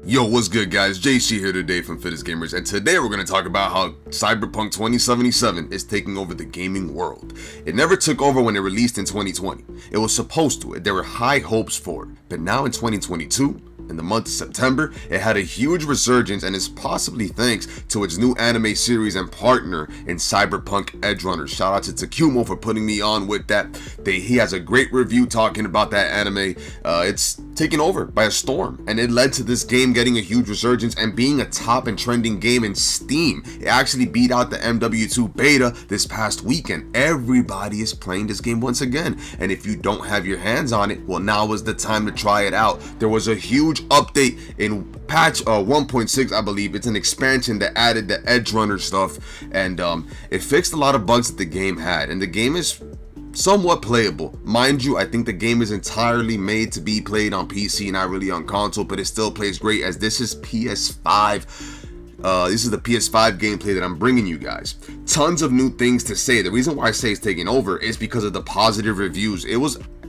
Yo, what's good guys? JC here today from Fittest Gamers, and today we're going to talk about how Cyberpunk 2077 is taking over the gaming world. It never took over when it released in 2020. It was supposed to. There were high hopes for it. But now in 2022, in the month of September, it had a huge resurgence, and it's possibly thanks to its new anime series and partner in Cyberpunk Edgrunners. Shout out to Techno for putting me on with that. He has a great review talking about that anime. It's taken over by a storm, and it led to this game getting a huge resurgence and being a top and trending game in Steam. It actually beat out the MW2 beta this past weekend. Everybody is playing this game once again, and if you don't have your hands on it, well, now is the time to try it out. There was a huge update in patch 1.6, I believe. It's an expansion that added the Edgerunner stuff, and it fixed a lot of bugs that the game had, and the game is somewhat playable. Mind you, I think the game is entirely made to be played on PC, not really on console, but it still plays great as this is PS5. This is the PS5 gameplay that I'm bringing you guys. Tons of new things to say. The reason why I say it's taking over is because of the positive reviews.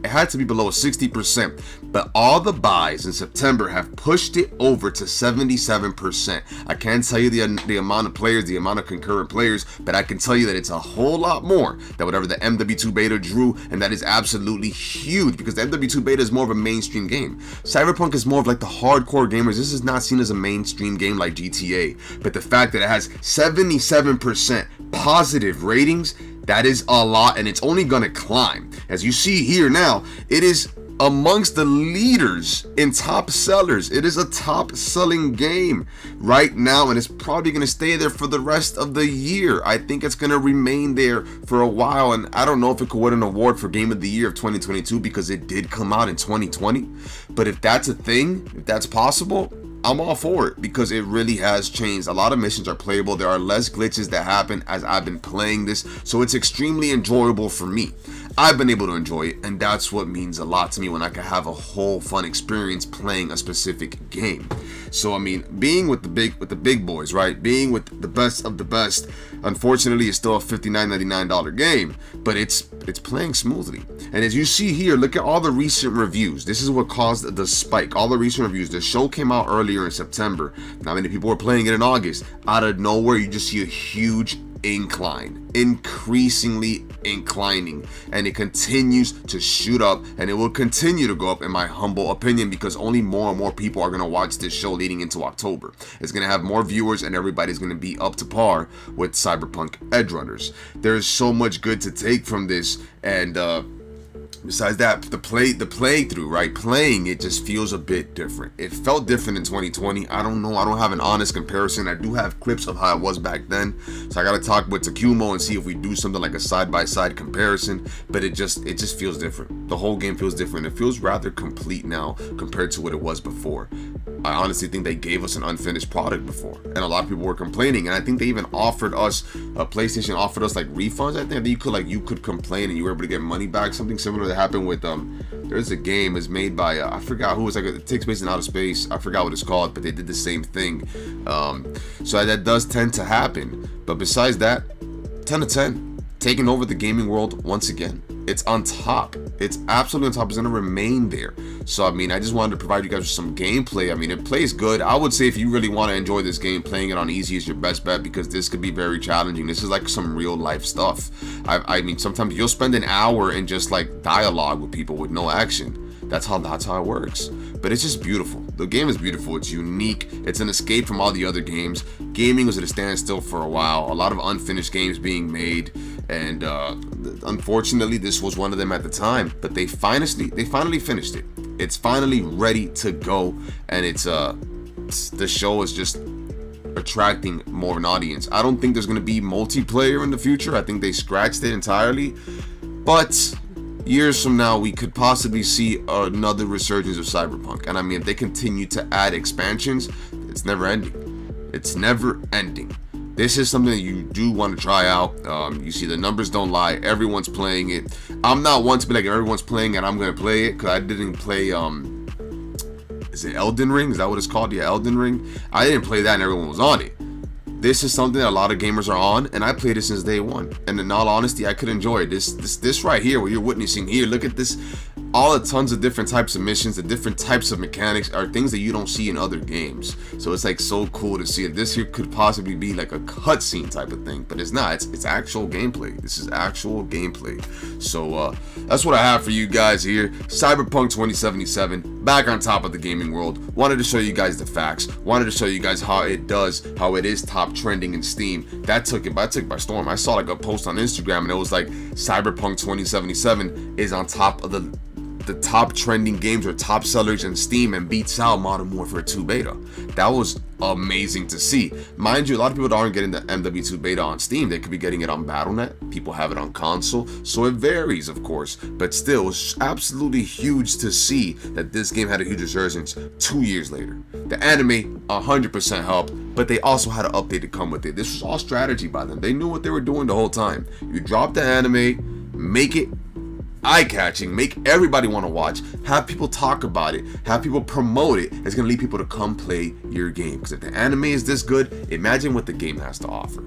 It had to be below 60%, but all the buys in September have pushed it over to 77%. I can't tell you the amount of players, the amount of concurrent players, but I can tell you that it's a whole lot more than whatever the MW2 beta drew, and that is absolutely huge because the MW2 beta is more of a mainstream game. Cyberpunk is more of like the hardcore gamers. This is not seen as a mainstream game like GTA, but the fact that it has 77% positive ratings, that is a lot, and it's only gonna climb. As you see here now, it is amongst the leaders in top sellers. It is a top selling game right now, and it's probably gonna stay there for the rest of the year. I think it's gonna remain there for a while, and I don't know if it could win an award for Game of the Year of 2022 because it did come out in 2020. But if that's a thing, if that's possible, I'm all for it because it really has changed. A lot of missions are playable. There are less glitches that happen as I've been playing this, so it's extremely enjoyable for me. I've been able to enjoy it, and that's what means a lot to me when I can have a whole fun experience playing a specific game. So I mean, being with the big boys, right? Being with the best of the best. Unfortunately, it's still a $59.99 game, but it's playing smoothly. And as you see here, look at all the recent reviews. This is what caused the spike. All the recent reviews. The show came out earlier in September. Not many people were playing it in August. Out of nowhere, you just see a huge incline, increasingly inclining, and it continues to shoot up, and it will continue to go up in my humble opinion because only more and more people are going to watch this show leading into October. It's going to have more viewers, and everybody's going to be up to par with Cyberpunk Edgerunners. There's so much good to take from this, and besides that, the playthrough, right? Playing it just feels a bit different. It felt different in 2020. I don't know. I don't have an honest comparison. I do have clips of how it was back then. So I got to talk with Takumo and see if we do something like a side-by-side comparison. But it just feels different. The whole game feels different. It feels rather complete now compared to what it was before. I honestly think they gave us an unfinished product before, and a lot of people were complaining, and I think they even offered us, PlayStation offered us like refunds. I think that you could complain and you were able to get money back. Something similar that happened with there's a game is made by I forgot who, it takes place in outer space. I forgot what it's called, but they did the same thing. So that does tend to happen. But besides that, 10 to 10, taking over the gaming world once again. It's on top. It's absolutely on top. It's going to remain there. So, I mean, I just wanted to provide you guys with some gameplay. I mean, it plays good. I would say if you really want to enjoy this game, playing it on easy is your best bet because this could be very challenging. This is like some real life stuff. I mean, sometimes you'll spend an hour in just like dialogue with people with no action. That's how it works. But it's just beautiful. The game is beautiful. It's unique. It's an escape from all the other games. Gaming was at a standstill for a while. A lot of unfinished games being made, and unfortunately, this was one of them at the time. But they finally finished it. It's finally ready to go, and the show is just attracting more of an audience. I don't think there's going to be multiplayer in the future. I think they scratched it entirely, but years from now, we could possibly see another resurgence of Cyberpunk. And I mean, if they continue to add expansions, it's never ending. It's never ending. This is something that you do want to try out. You see, the numbers don't lie. Everyone's playing it. I'm not one to be like, everyone's playing it, I'm going to play it, because I didn't play, is it Elden Ring? Is that what it's called? Yeah, Elden Ring. I didn't play that and everyone was on it. this is something that a lot of gamers are on, and I played it since day one. And in all honesty, I could enjoy it. This right here, what you're witnessing here, look at this. All the tons of different types of missions, the different types of mechanics are things that you don't see in other games. So it's like so cool to see it. This here could possibly be like a cutscene type of thing, but it's not. It's actual gameplay. This is actual gameplay. So that's what I have for you guys here. Cyberpunk 2077, back on top of the gaming world. Wanted to show you guys the facts. Wanted to show you guys how it is top trending in Steam. That took it by storm. I saw like a post on Instagram and it was like Cyberpunk 2077 is on top of the top trending games or top sellers in Steam and beats out Modern Warfare 2 beta. That was amazing to see. Mind you, a lot of people aren't getting the MW2 beta on Steam. They could be getting it on Battle.net. People have it on console, so it varies, of course. But still, it's absolutely huge to see that this game had a huge resurgence 2 years later. The anime 100% helped, but they also had an update to come with it. This was all strategy by them. They knew what they were doing the whole time. You drop the anime, make it eye-catching, make everybody want to watch, have people talk about it, have people promote it. It's going to lead people to come play your game. Because if the anime is this good, imagine what the game has to offer.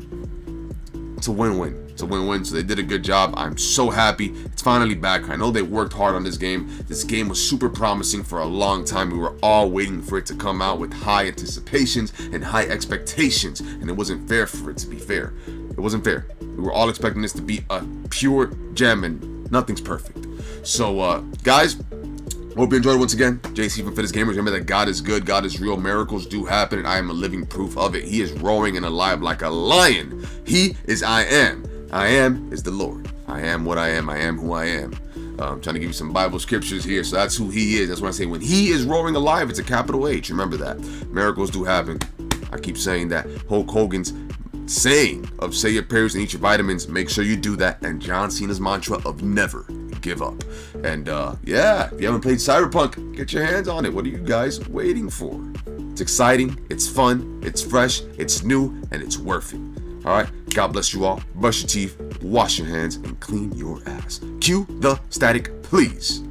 It's a win-win. It's a win-win. So they did a good job. I'm so happy. It's finally back. I know they worked hard on this game. This game was super promising for a long time. We were all waiting for it to come out with high anticipations and high expectations. And it wasn't fair for it to be fair. It wasn't fair. We were all expecting this to be a pure gem, and nothing's perfect. So, guys, hope you enjoyed once again. JC from Fittest Gamers. Remember that God is good, God is real, miracles do happen, and I am a living proof of it. He is roaring and alive like a lion. He is I am. I am is the Lord. I am what I am who I am. I'm trying to give you some Bible scriptures here, so that's who he is. That's what I say. When he is roaring alive, it's a capital H. Remember that. Miracles do happen. I keep saying that. Hulk Hogan's saying of say your prayers and eat your vitamins, make sure you do that, and John Cena's mantra of never give up. And yeah, if you haven't played Cyberpunk, get your hands on it. What are you guys waiting for? It's exciting, it's fun, it's fresh, it's new, and it's worth it. All right, God bless you all. Brush your teeth, wash your hands, and clean your ass. Cue the static, please.